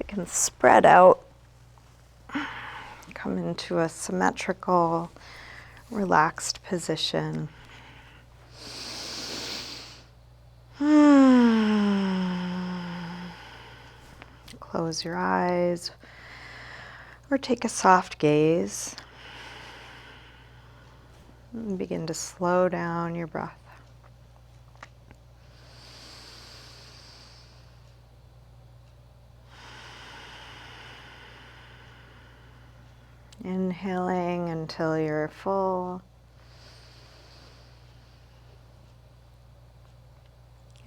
can spread out, come into a symmetrical, relaxed position. Close your eyes or take a soft gaze and begin to slow down your breath. Inhaling until you're full.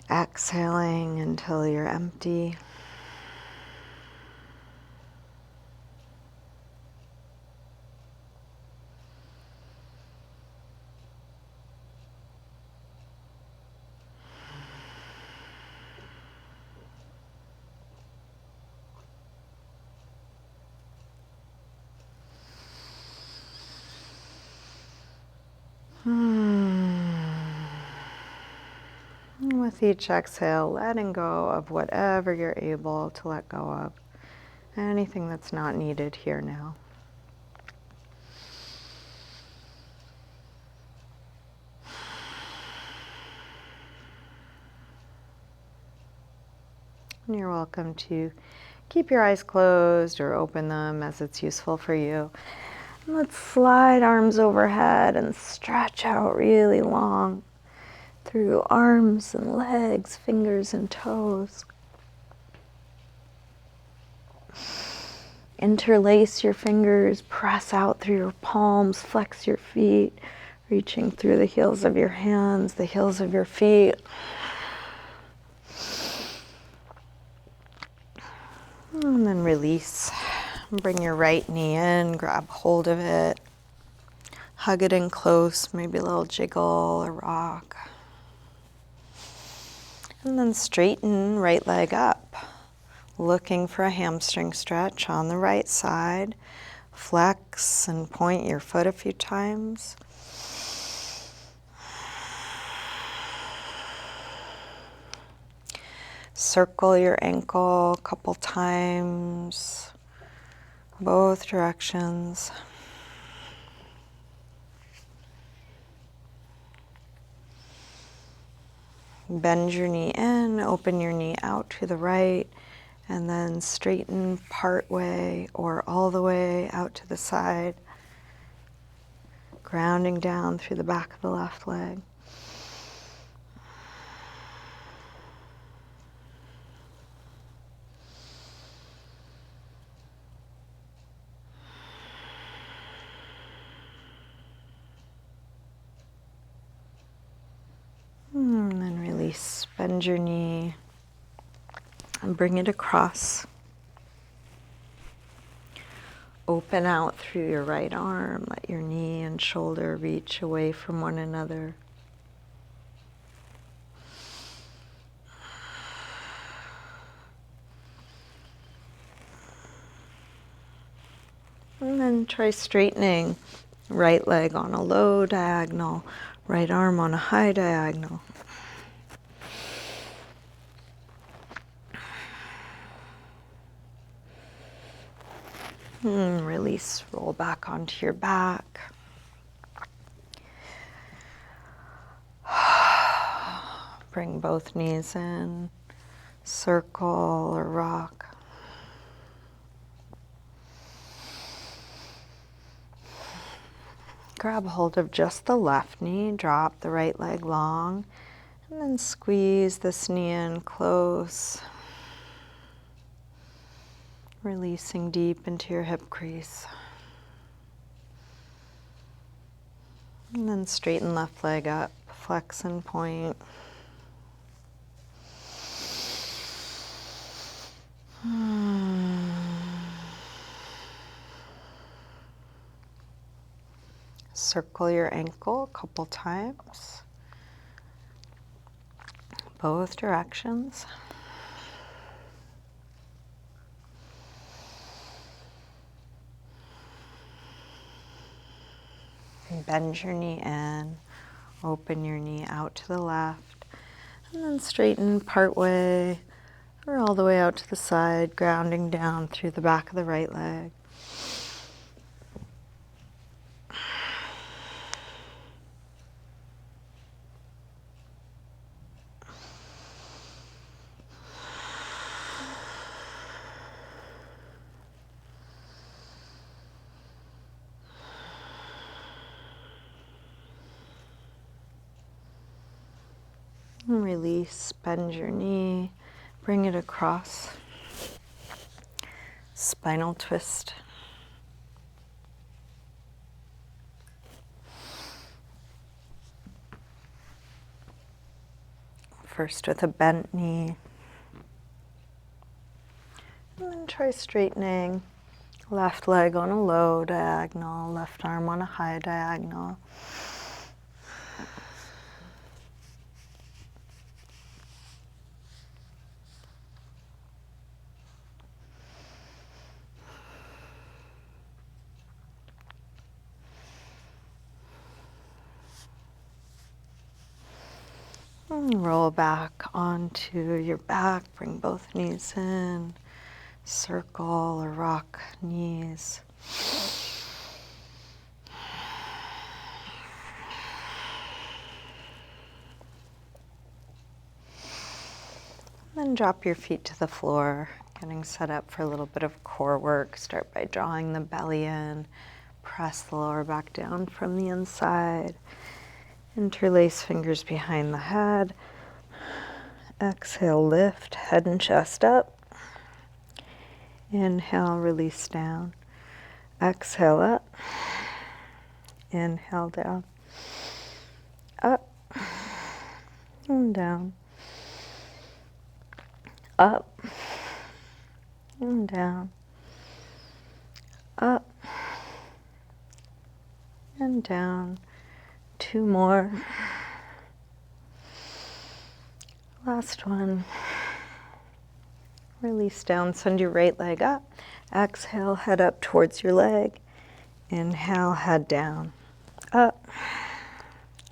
Exhaling until you're empty. With each exhale, letting go of whatever you're able to let go of. Anything that's not needed here now. And you're welcome to keep your eyes closed or open them as it's useful for you. And let's slide arms overhead and stretch out really long through arms and legs, fingers and toes. Interlace your fingers, press out through your palms, flex your feet, reaching through the heels of your hands, the heels of your feet. And then release. Bring your right knee in, grab hold of it, hug it in close, maybe a little jiggle or rock. And then straighten right leg up, looking for a hamstring stretch on the right side. Flex and point your foot a few times. Circle your ankle a couple times, both directions. Bend your knee in, open your knee out to the right, and then straighten part way or all the way out to the side, grounding down through the back of the left leg. And then release, bend your knee and bring it across. Open out through your right arm, let your knee and shoulder reach away from one another. And then try straightening right leg on a low diagonal, right arm on a high diagonal. And release, roll back onto your back. Bring both knees in, circle or rock. Grab hold of just the left knee, drop the right leg long, and then squeeze this knee in close, releasing deep into your hip crease. And then straighten left leg up, flex and point. Circle your ankle a couple times, both directions. And bend your knee in, open your knee out to the left, and then straighten part way or all the way out to the side, grounding down through the back of the right leg. And release, bend your knee, bring it across. Spinal twist. First with a bent knee. And then try straightening. Left leg on a low diagonal, left arm on a high diagonal. And roll back onto your back, bring both knees in, circle or rock knees. Then drop your feet to the floor, getting set up for a little bit of core work. Start by drawing the belly in, press the lower back down from the inside. Interlace fingers behind the head. Exhale, lift, head and chest up. Inhale, release down. Exhale, up. Inhale, down. Up and down. Up and down. Up and down. 2 more. Last one. Release down, send your right leg up. Exhale, head up towards your leg. Inhale, head down. Up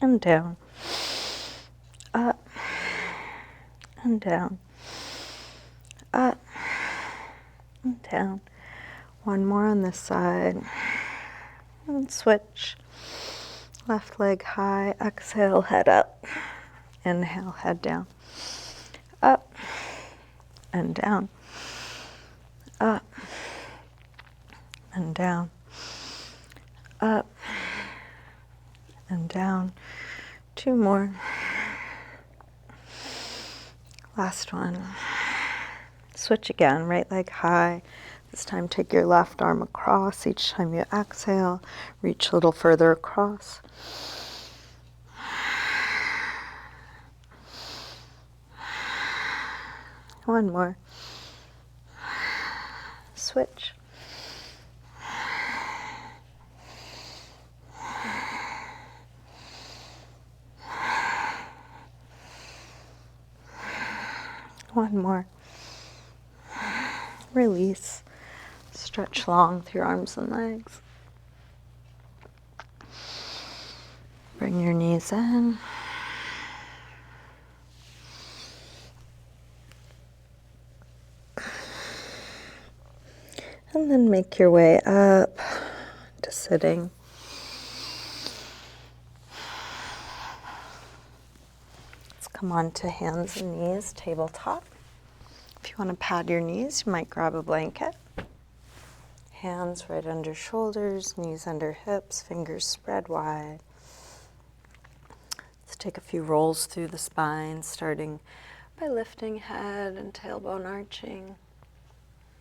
and down. Up and down. Up and down. One more on this side. And switch. Left leg high. Exhale, head up. Inhale, head down. Up and down. Up and down. Up and down. 2 more. Last one. Switch again, right leg high. This time take your left arm across. Each time you exhale, reach a little further across. One more. Switch. One more. Release. Stretch long through your arms and legs. Bring your knees in. And then make your way up to sitting. Let's come on to hands and knees, tabletop. If you want to pad your knees, you might grab a blanket. Hands right under shoulders, knees under hips, fingers spread wide. Let's take a few rolls through the spine, starting by lifting head and tailbone arching.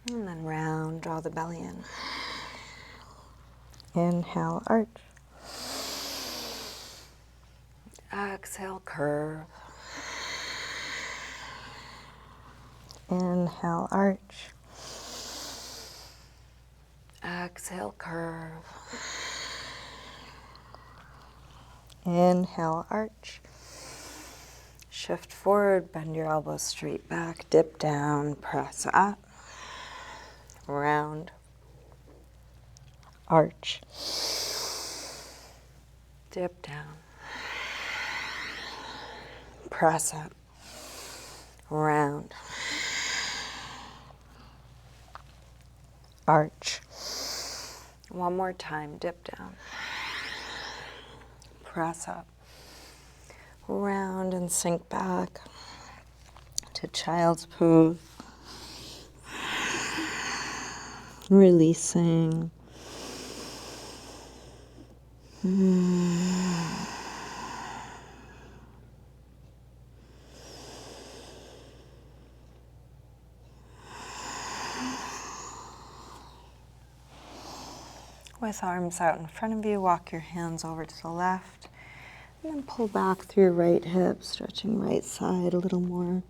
And then round, draw the belly in. Inhale, arch. Exhale, curve. Inhale, arch. Exhale, curve. Inhale, arch. Shift forward, bend your elbows straight back, dip down, press up. Round, arch, dip down, press up, round, arch. One more time, dip down. Press up. Round and sink back to child's pose. Releasing. With arms out in front of you, walk your hands over to the left, and then pull back through your right hip, stretching right side a little more.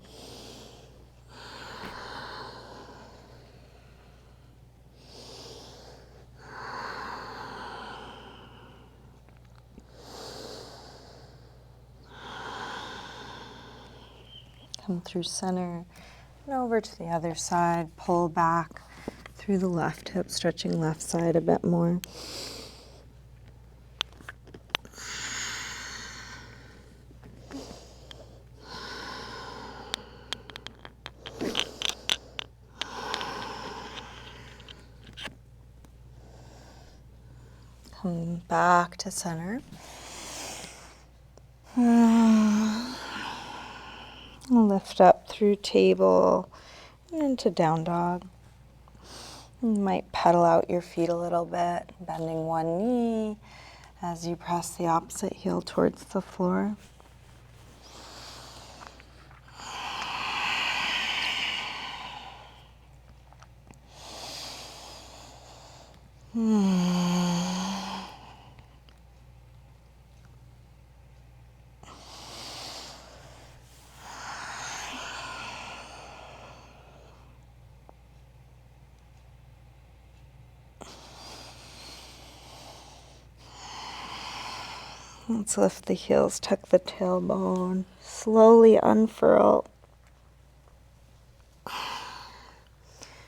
Come through center and over to the other side, pull back through the left hip, stretching left side a bit more. Come back to center. Lift up through table and into down dog. You might pedal out your feet a little bit, bending one knee as you press the opposite heel towards the floor. Let's lift the heels, tuck the tailbone, slowly unfurl.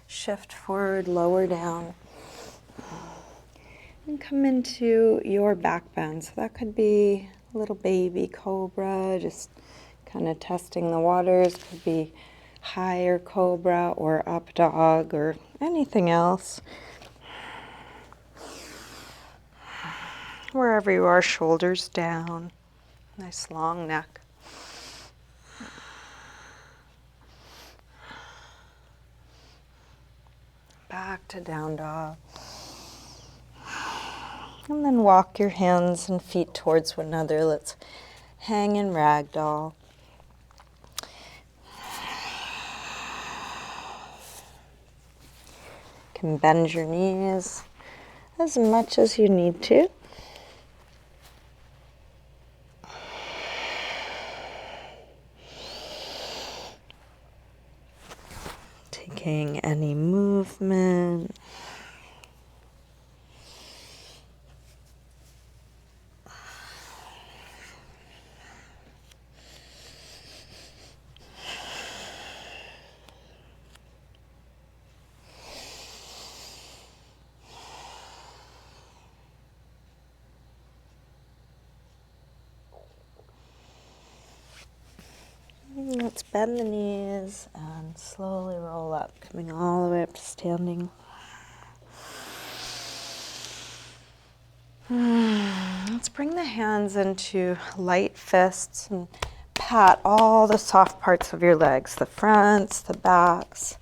Shift forward, lower down. And come into your back bend. So that could be a little baby cobra, just kind of testing the waters. Could be higher cobra or up dog or anything else. Wherever you are, shoulders down, nice long neck. Back to down dog. And then walk your hands and feet towards one another. Let's hang in ragdoll. You can bend your knees as much as you need to. Taking any movement. Let's bend the knees and slowly roll up, coming all the way up to standing. Let's bring the hands into light fists and pat all the soft parts of your legs, the fronts, the backs,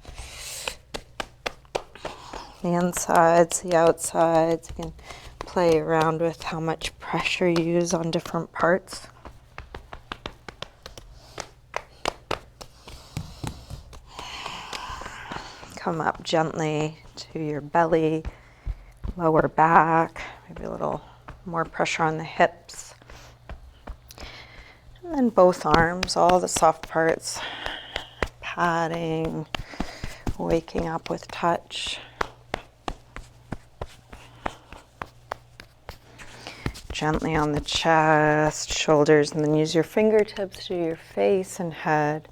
the insides, the outsides. You can play around with how much pressure you use on different parts. Come up gently to your belly, lower back, maybe a little more pressure on the hips. And then both arms, all the soft parts, patting, waking up with touch. Gently on the chest, shoulders, and then use your fingertips to your face and head.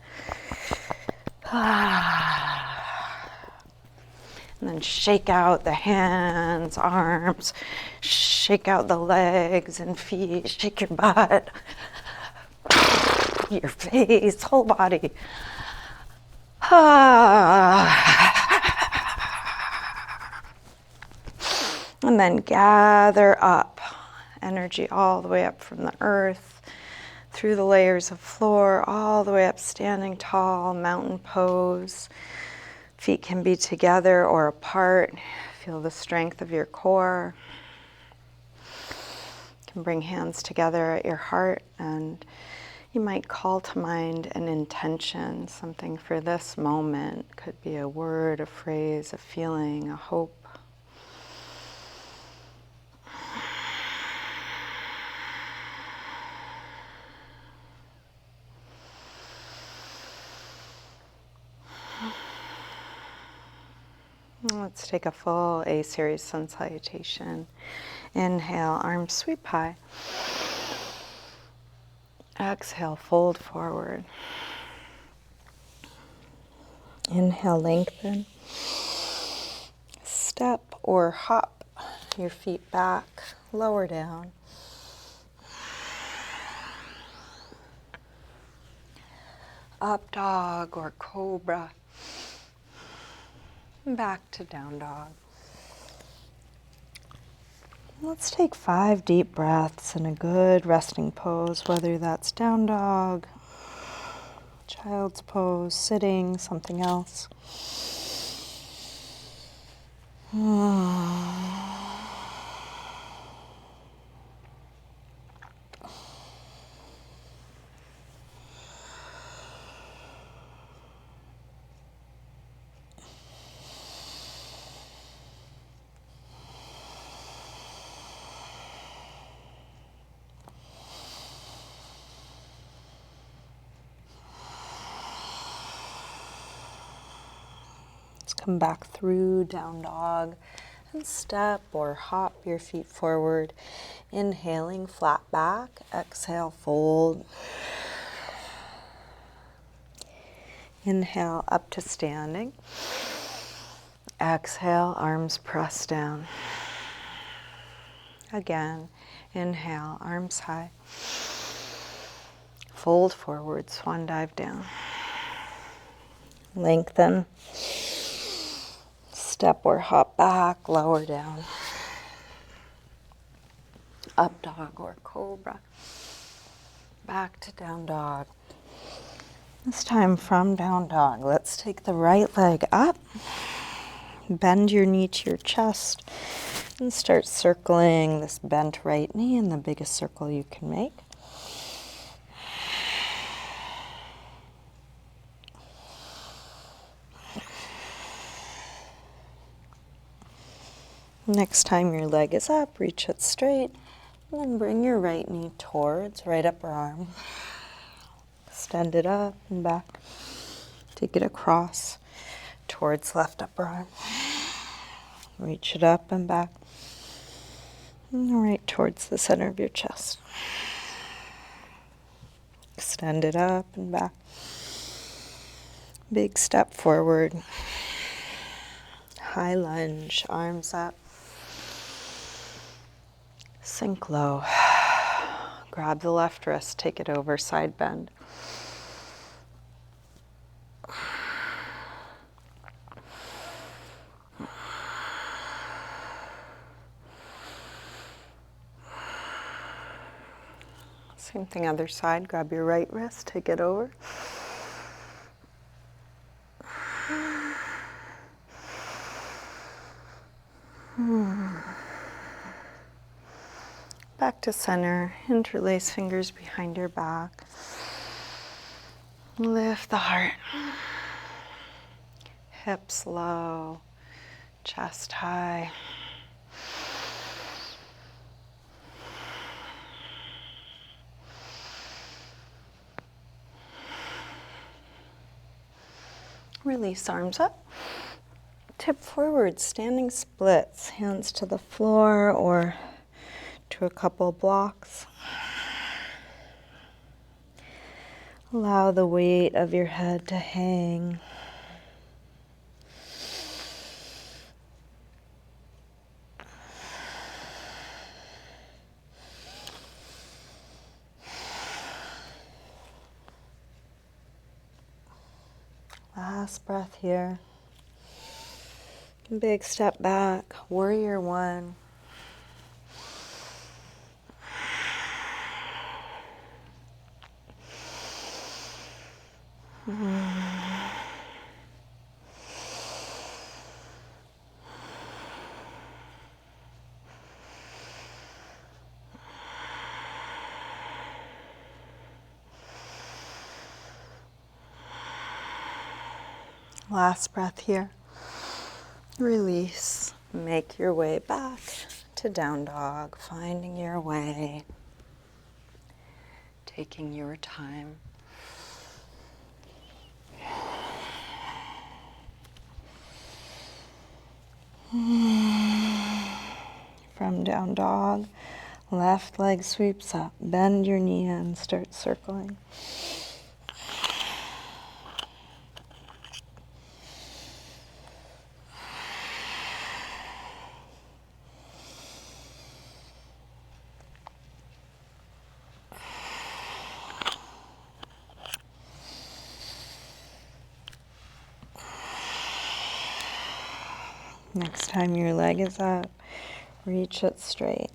And then shake out the hands, arms, shake out the legs and feet, shake your butt, your face, whole body. And then gather up, energy all the way up from the earth, through the layers of floor, all the way up, standing tall, mountain pose. Feet can be together or apart. Feel the strength of your core. You can bring hands together at your heart, and you might call to mind an intention, something for this moment. Could be a word, a phrase, a feeling, a hope. Let's take a full A-series sun salutation. Inhale, arms sweep high. Exhale, fold forward. Inhale, lengthen. Step or hop your feet back, lower down. Up dog or cobra. Back to down dog. Let's take 5 deep breaths in a good resting pose, whether that's down dog, child's pose, sitting, something else. Let's come back through down dog and step or hop your feet forward. Inhaling, flat back. Exhale, fold. Inhale, up to standing. Exhale, arms press down. Again, inhale, arms high. Fold forward, swan dive down. Lengthen. Step or hop back, lower down. Up dog or cobra. Back to down dog. This time from down dog, let's take the right leg up. Bend your knee to your chest and start circling this bent right knee in the biggest circle you can make. Next time your leg is up, reach it straight, and then bring your right knee towards right upper arm. Extend it up and back. Take it across towards left upper arm. Reach it up and back. And right towards the center of your chest. Extend it up and back. Big step forward. High lunge, arms up. Sink low. Grab the left wrist, take it over, side bend. Same thing other side, grab your right wrist, take it over. Back to center, interlace fingers behind your back. Lift the heart. Hips low, chest high. Release arms up. Tip forward, standing splits, hands to the floor or to a couple blocks. Allow the weight of your head to hang. Last breath here. Big step back, warrior one. Last breath here. Release. Make your way back to down dog, finding your way, taking your time. From down dog, left leg sweeps up. Bend your knee and start circling. Next time your leg is up, reach it straight.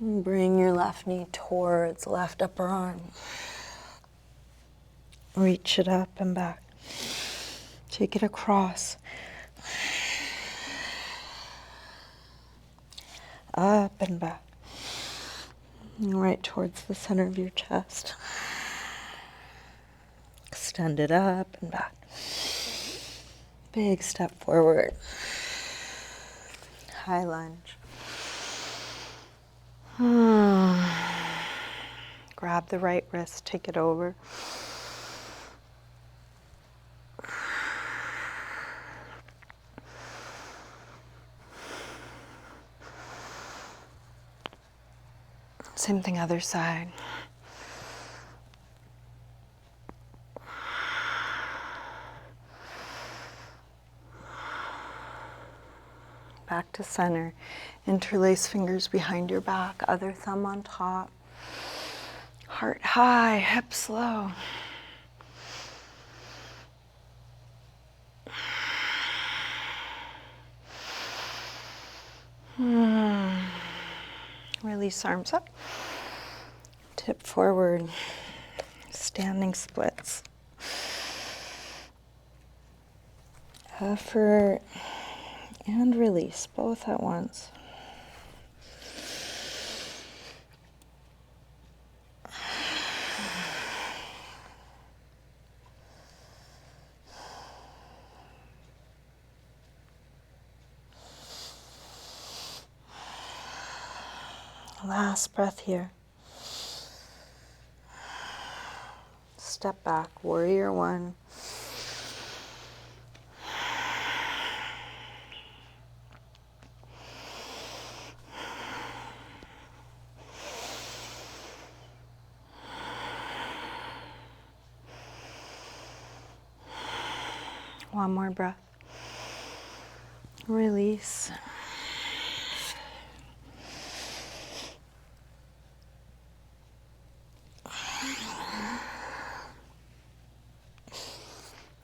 And bring your left knee towards left upper arm. Reach it up and back. Take it across. Up and back. And right towards the center of your chest. Extend it up and back. Big step forward. High lunge. Grab the right wrist, take it over. Same thing, other side. Back to center. Interlace fingers behind your back, other thumb on top. Heart high, hips low. Release arms up. Tip forward. Standing splits. Effort and release, both at once. Last breath here. Step back, warrior one. One more breath. Release.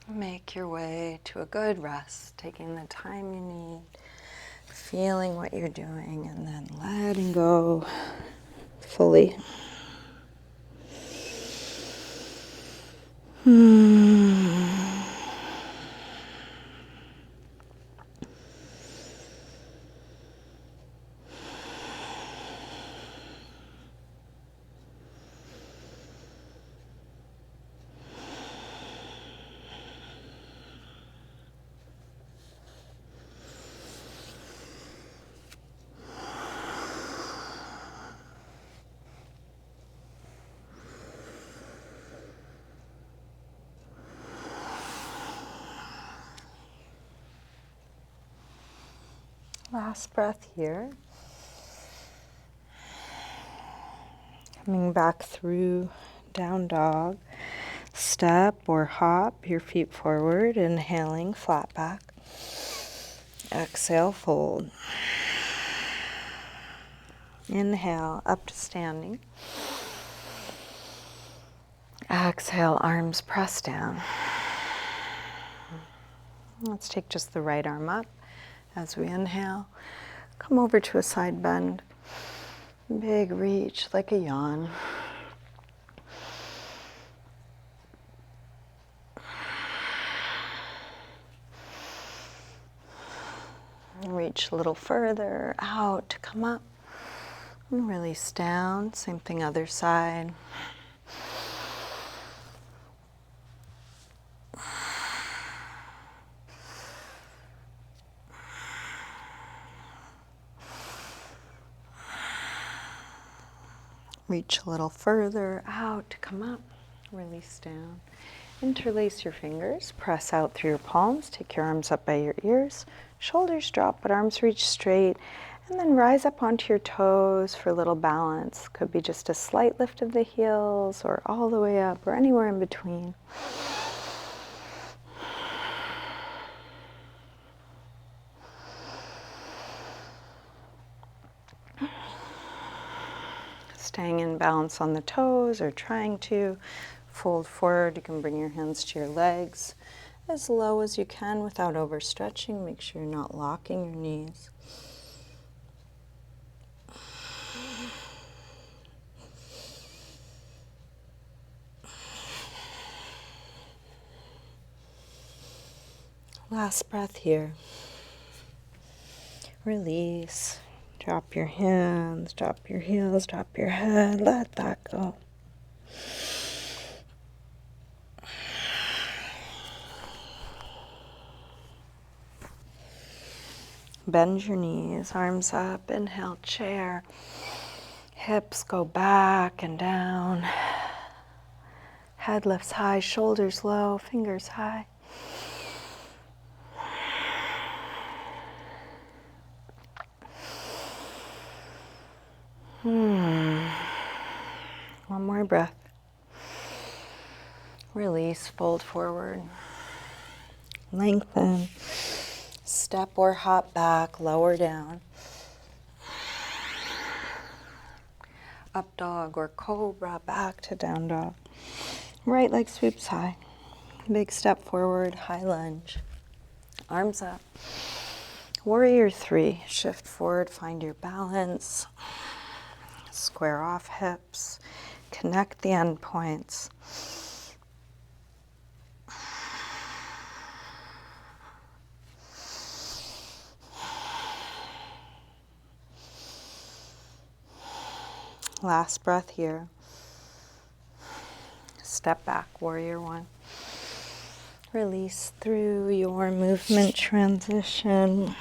Make your way to a good rest, taking the time you need, feeling what you're doing, and then letting go fully. Last breath here. Coming back through down dog. Step or hop your feet forward, inhaling, flat back. Exhale, fold. Inhale, up to standing. Exhale, arms press down. Let's take just the right arm up as we inhale. Come over to a side bend. Big reach like a yawn. Reach a little further out to come up. And release down. Same thing other side. Reach a little further out to come up. Release down. Interlace your fingers. Press out through your palms. Take your arms up by your ears. Shoulders drop, but arms reach straight. And then rise up onto your toes for a little balance. Could be just a slight lift of the heels or all the way up or anywhere in between. Staying in balance on the toes or trying to fold forward. You can bring your hands to your legs as low as you can without overstretching. Make sure you're not locking your knees. Last breath here. Release. Drop your hands, drop your heels, drop your head. Let that go. Bend your knees, arms up. Inhale, chair. Hips go back and down. Head lifts high, shoulders low, fingers high. One more breath. Release, fold forward. Lengthen. Step or hop back, lower down. Up dog or cobra, back to down dog. Right leg sweeps high. Big step forward, high lunge. Arms up. Warrior 3, shift forward, find your balance. Square off hips. Connect the end points. Last breath here. Step back, warrior 1. Release through your movement transition.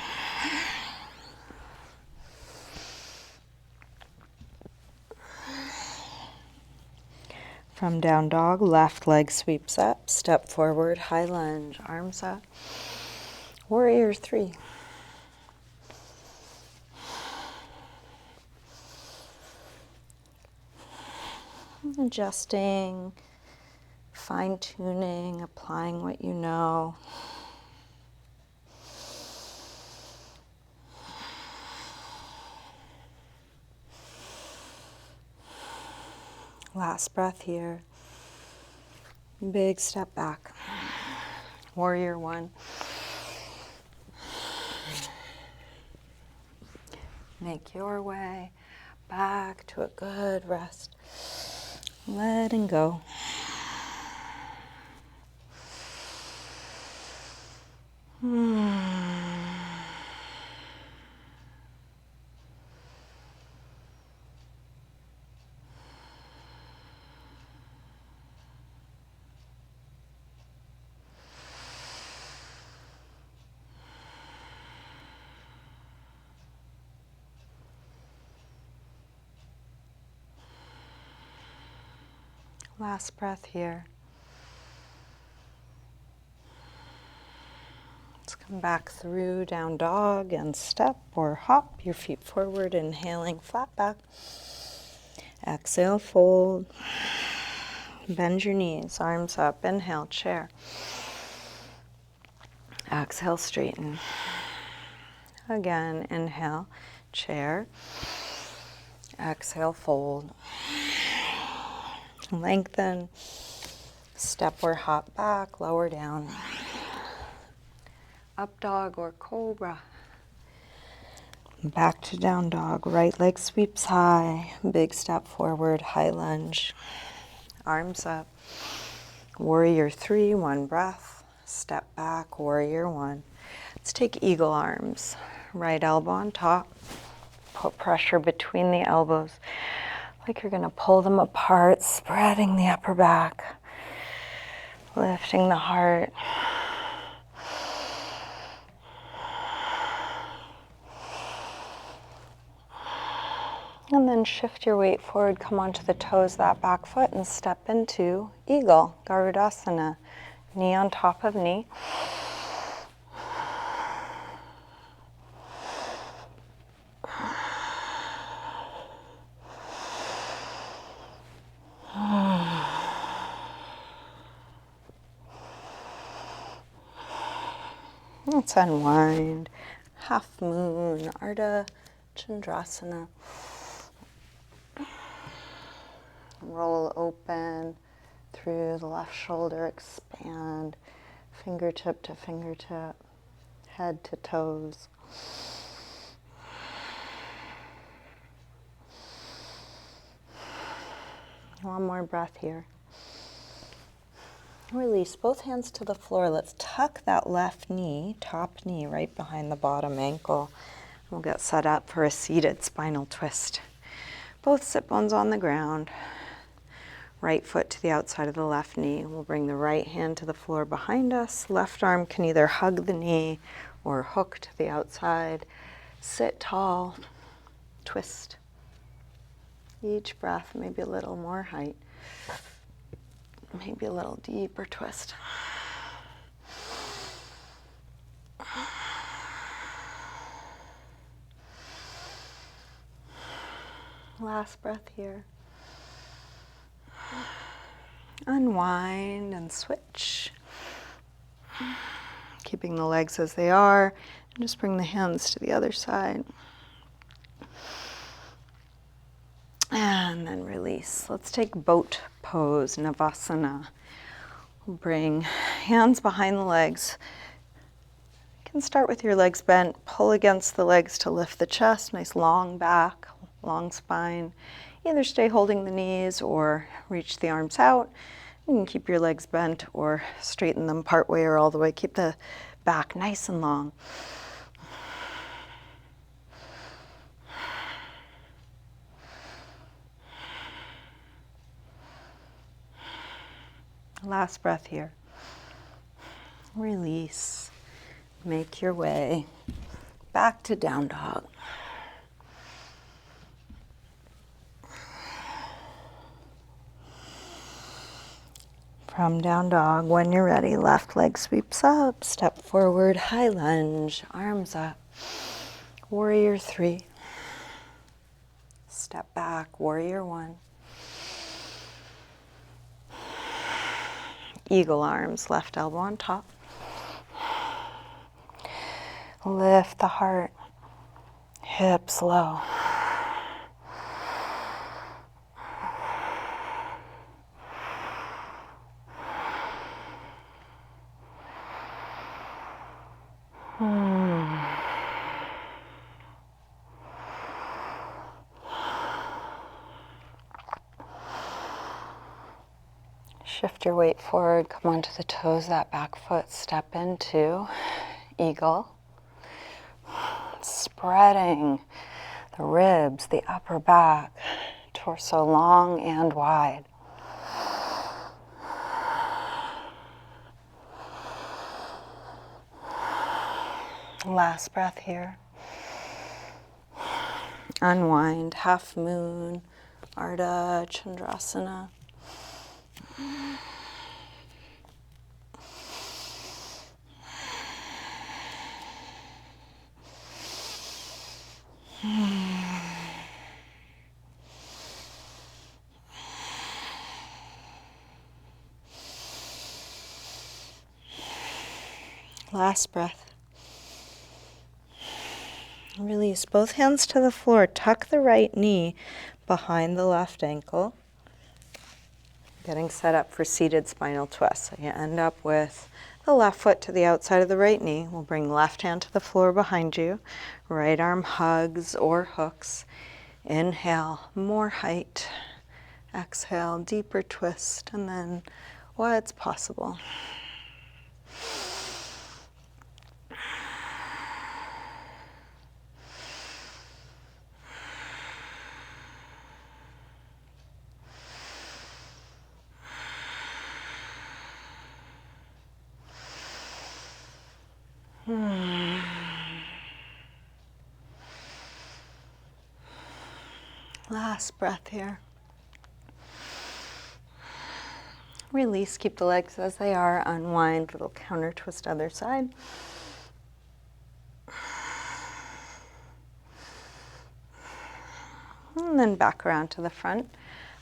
From down dog, left leg sweeps up, step forward, high lunge, arms up. Warrior 3. Adjusting, fine-tuning, applying what you know. Last breath here. Big step back. Warrior 1. Make your way back to a good rest. Letting go. Last breath here. Let's come back through down dog and step or hop your feet forward, inhaling flat back. Exhale, fold. Bend your knees, arms up. Inhale, chair. Exhale, straighten. Again, inhale, chair. Exhale, fold. Lengthen. Step or hop back, lower down. Up dog or cobra. Back to down dog. Right leg sweeps high. Big step forward, high lunge. Arms up. Warrior 3, 1 breath. Step back, warrior 1. Let's take eagle arms. right elbow on top. Put pressure between the elbows, like you're going to pull them apart, spreading the upper back, lifting the heart. And then shift your weight forward, come onto the toes, that back foot, and step into Eagle, Garudasana. Knee on top of knee. Let's unwind. Half moon, Ardha Chandrasana. Roll open through the left shoulder, expand fingertip to fingertip, head to toes. One more breath here. Release both hands to the floor. Let's tuck that left knee, top knee, right behind the bottom ankle. We'll get set up for a seated spinal twist. Both sit bones on the ground. Right foot to the outside of the left knee. We'll bring the right hand to the floor behind us. Left arm can either hug the knee or hook to the outside. Sit tall, twist. Each breath, maybe a little more height. Maybe a little deeper twist. Last breath here. Unwind and switch. Keeping the legs as they are. And just bring the hands to the other side. And then release. Let's take boat pose, Navasana. We'll bring hands behind the legs. You can start with your legs bent. Pull against the legs to lift the chest. Nice long back, long spine. Either stay holding the knees or reach the arms out. You can keep your legs bent or straighten them part way or all the way. Keep the back nice and long. Last breath here. Release. Make your way back to down dog. From down dog, when you're ready, left leg sweeps up, step forward, high lunge, arms up. Warrior 3. Step back, warrior 1. Eagle arms, left elbow on top. Lift the heart, hips low. Shift your weight forward, come onto the toes, that back foot, step into Eagle. Spreading the ribs, the upper back, torso long and wide. Last breath here. Unwind, half moon, Ardha Chandrasana. Last breath. Release both hands to the floor. Tuck the right knee behind the left ankle. Getting set up for seated spinal twist. So you end up with the left foot to the outside of the right knee. We'll bring left hand to the floor behind you. Right arm hugs or hooks. Inhale, more height. Exhale, deeper twist. And then what's possible. Last breath here. Release, keep the legs as they are, unwind, little counter twist other side. And then back around to the front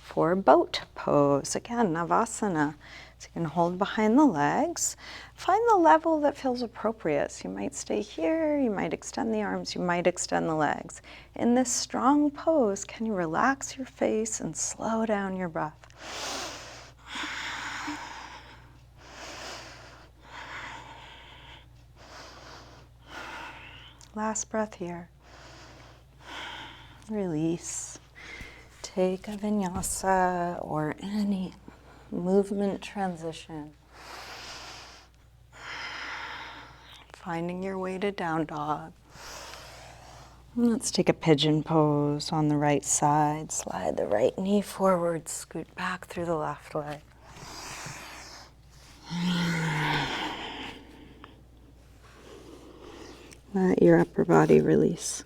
for boat pose. Again, Navasana. So you can hold behind the legs. Find the level that feels appropriate. So you might stay here, you might extend the arms, you might extend the legs. In this strong pose, can you relax your face and slow down your breath? Last breath here. Release. Take a vinyasa or any movement transition. Finding your way to down dog. Let's take a pigeon pose on the right side. Slide the right knee forward, scoot back through the left leg. Let your upper body release.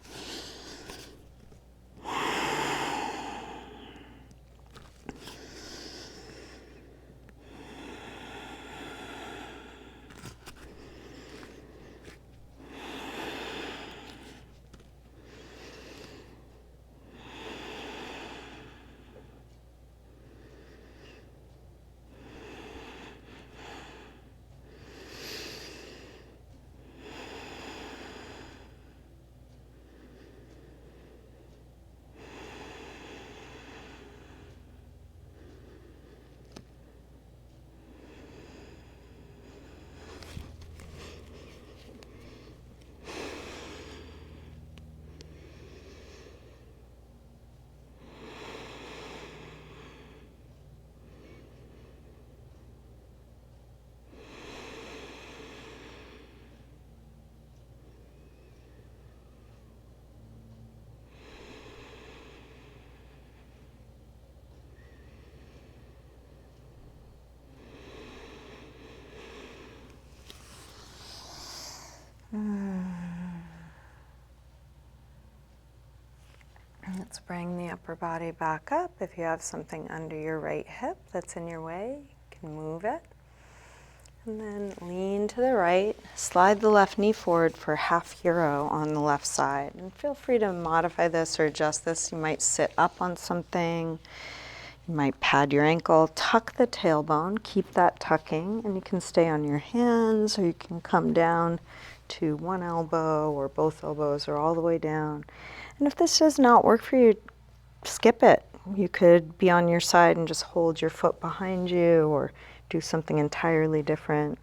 Let's bring the upper body back up. If you have something under your right hip that's in your way, you can move it. And then lean to the right, slide the left knee forward for half hero on the left side. And feel free to modify this or adjust this. You might sit up on something. You might pad your ankle, tuck the tailbone, keep that tucking, and you can stay on your hands or you can come down to one elbow or both elbows or all the way down. And if this does not work for you, skip it. You could be on your side and just hold your foot behind you or do something entirely different.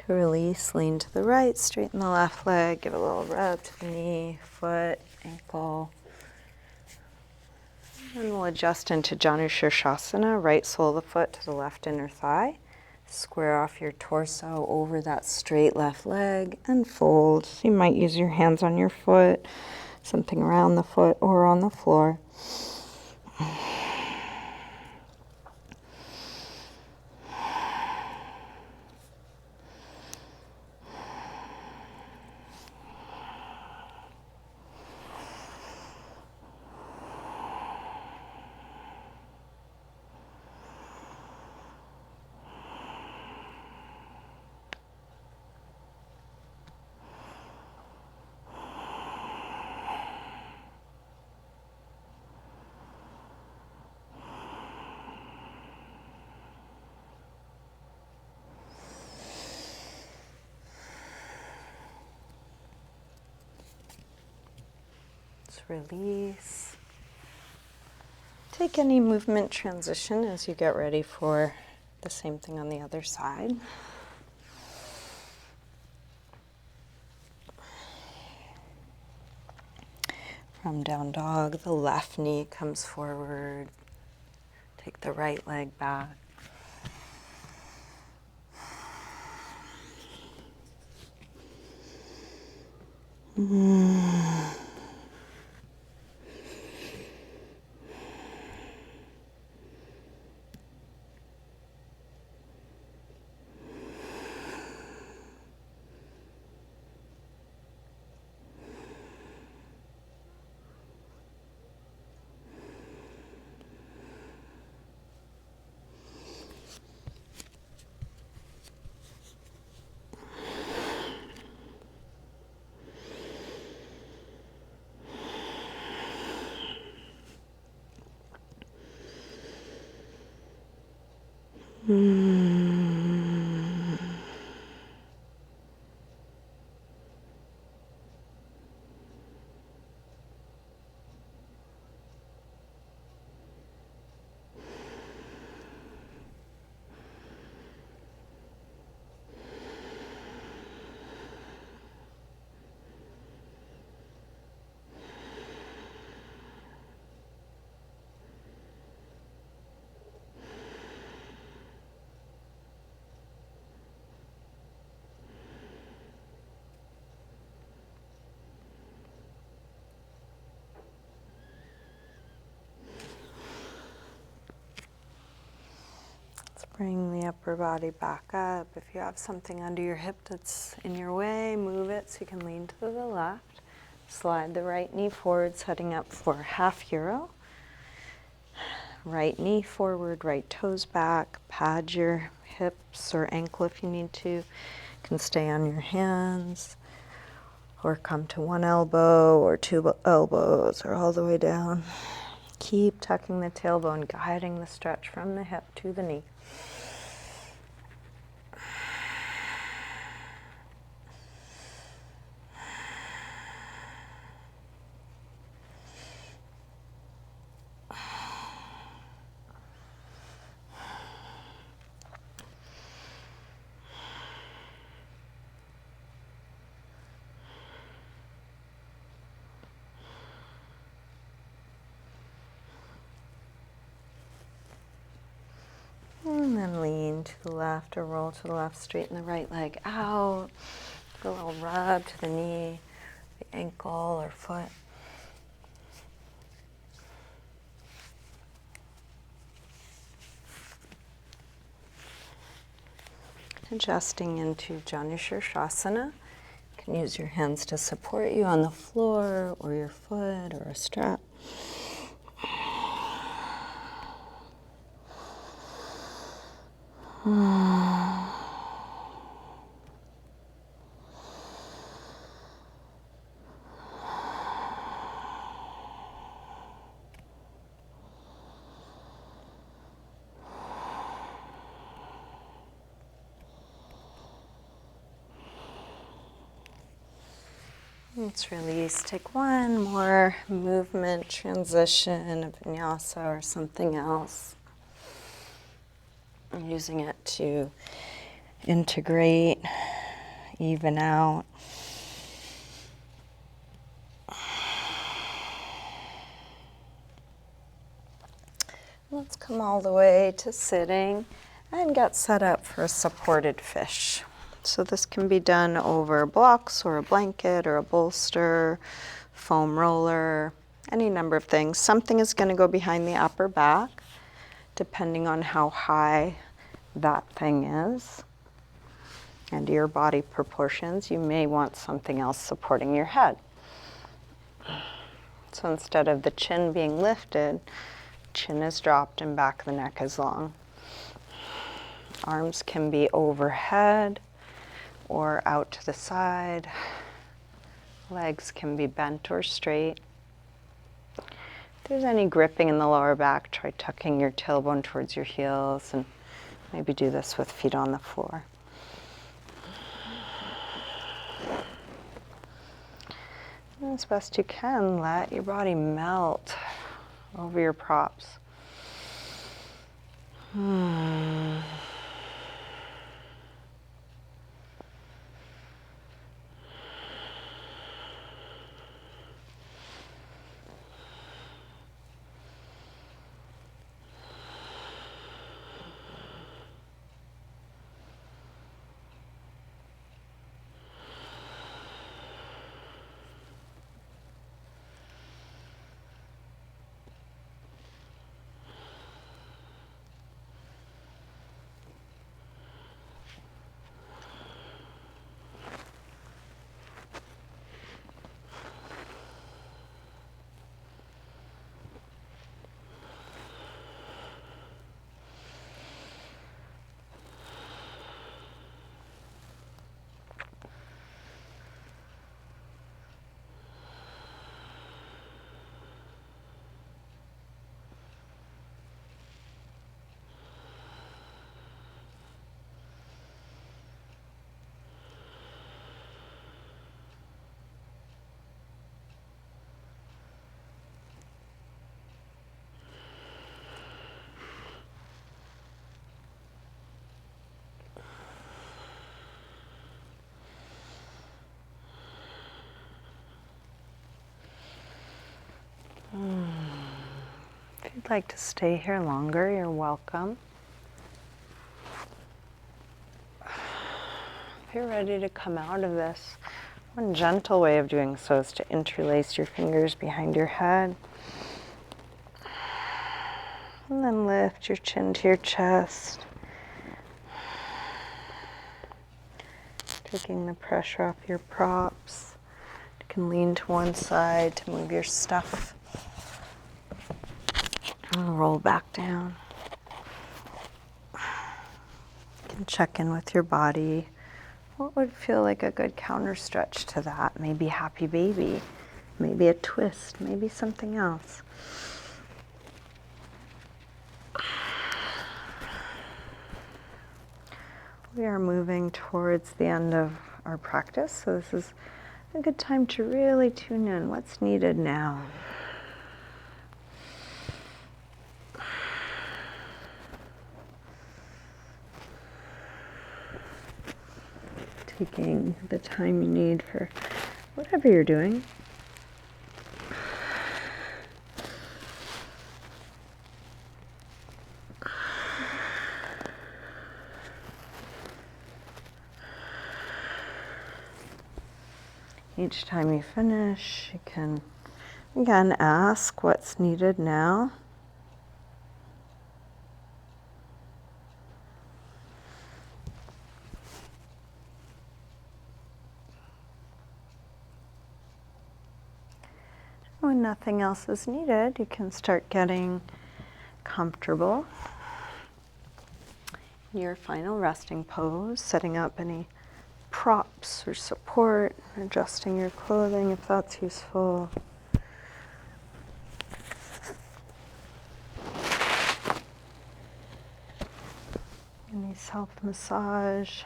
To release, lean to the right, straighten the left leg, give a little rub to the knee, foot, ankle. And we'll adjust into Janu Shirshasana, right sole of the foot to the left inner thigh. Square off your torso over that straight left leg and fold. You might use your hands on your foot, something around the foot or on the floor. Release. Take any movement transition as you get ready for the same thing on the other side. From down dog, the left knee comes forward. Take the right leg back. Bring the upper body back up. If you have something under your hip that's in your way, move it so you can lean to the left. Slide the right knee forward, setting up for half euro. Right knee forward, right toes back. Pad your hips or ankle if you need to. You can stay on your hands or come to one elbow or two elbows or all the way down. Keep tucking the tailbone, guiding the stretch from the hip to the knee. And then lean to the left or roll to the left, straighten the right leg out. A little rub to the knee, the ankle or foot. Adjusting into Janushirshasana. You can use your hands to support you on the floor or your foot or a strap. Let's release. Take one more movement, transition, a vinyasa or something else. I'm using it to integrate, even out. Let's come all the way to sitting and get set up for a supported fish. So this can be done over blocks or a blanket or a bolster, foam roller, any number of things. Something is going to go behind the upper back, depending on how high that thing is and your body proportions. You may want something else supporting your head. So instead of the chin being lifted, chin is dropped and back of the neck is long. Arms can be overhead or out to the side. Legs can be bent or straight. If there's any gripping in the lower back, try tucking your tailbone towards your heels and maybe do this with feet on the floor. And as best you can, let your body melt over your props. If you'd like to stay here longer, you're welcome. If you're ready to come out of this, one gentle way of doing so is to interlace your fingers behind your head. And then lift your chin to your chest. taking the pressure off your props. You can lean to one side to move your stuff. And roll back down. You can check in with your body. What would feel like a good counter stretch to that? Maybe happy baby, maybe a twist, maybe something else. We are moving towards the end of our practice, so this is a good time to really tune in. What's needed now? Taking the time you need for whatever you're doing. Each time you finish, you can again ask what's needed now. When nothing else is needed, you can start getting comfortable in your final resting pose, setting up any props or support, adjusting your clothing if that's useful. Any self-massage.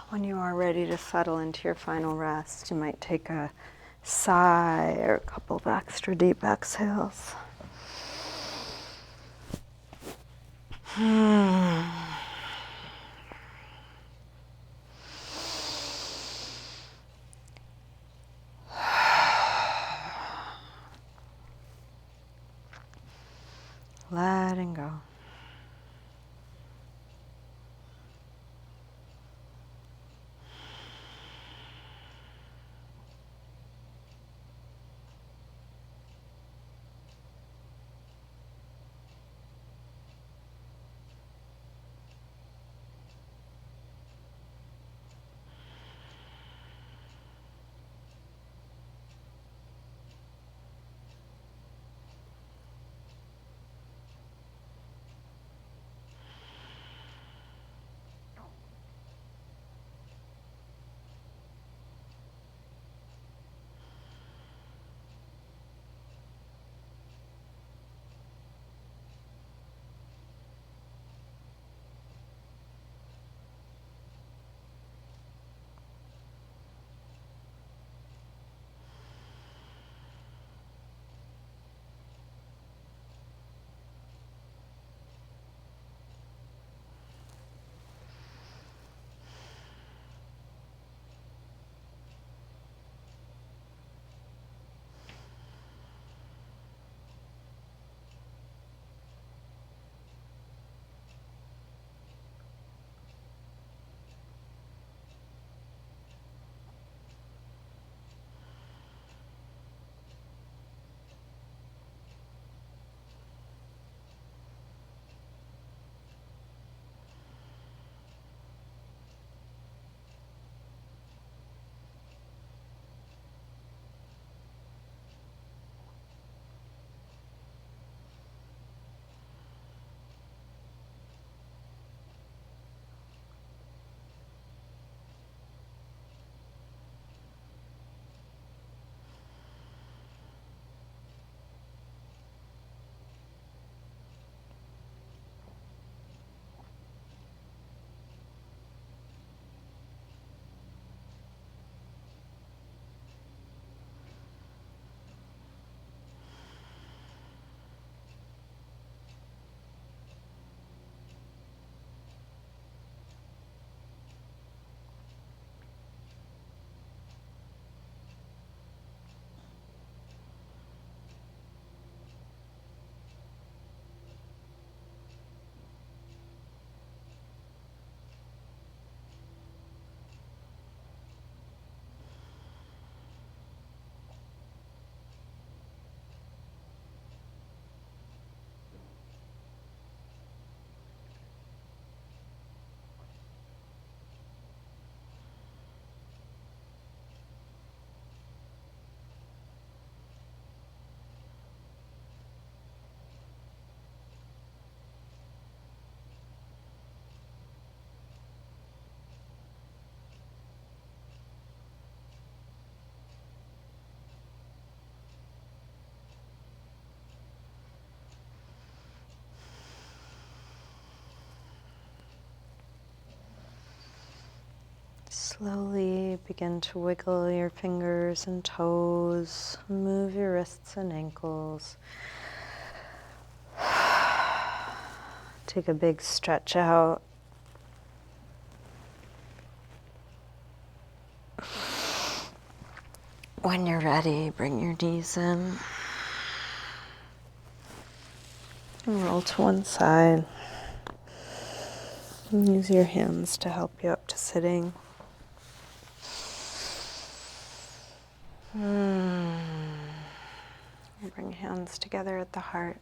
When you are ready to settle into your final rest, you might take a sigh or a couple of extra deep exhales. Letting go. Slowly begin to wiggle your fingers and toes, move your wrists and ankles. Take a big stretch out. When you're ready, bring your knees in. And roll to one side. And use your hands to help you up to sitting. Bring hands together at the heart.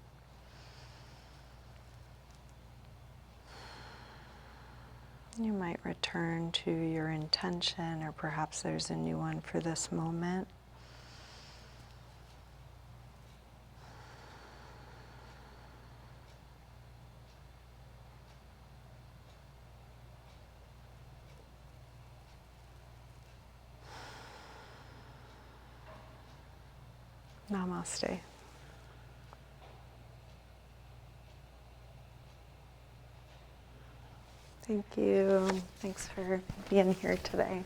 You might return to your intention, or perhaps there's a new one for this moment. Namaste. Thank you. Thanks for being here today.